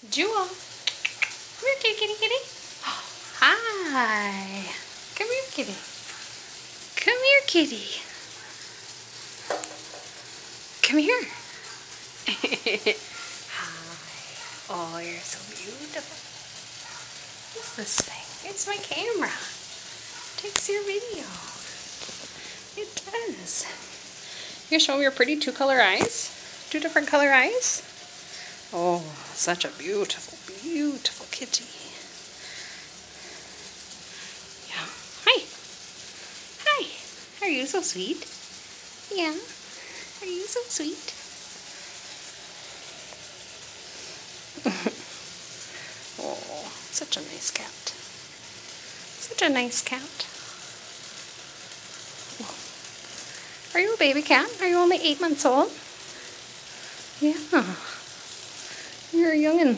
Jewel. Come here, kitty, kitty, kitty. Hi. Come here, kitty. Come here, kitty. Come here. Hi. Oh, you're so beautiful. What's this thing? It's my camera. It takes your video. It does. You show me your pretty two-color eyes? Two different color eyes? Oh, such a beautiful, beautiful kitty. Yeah. Hi. Hi. Are you so sweet? Yeah. Are you so sweet? Oh, such a nice cat. Such a nice cat. Are you a baby cat? Are you only 8 months old? Yeah. You're a youngin'.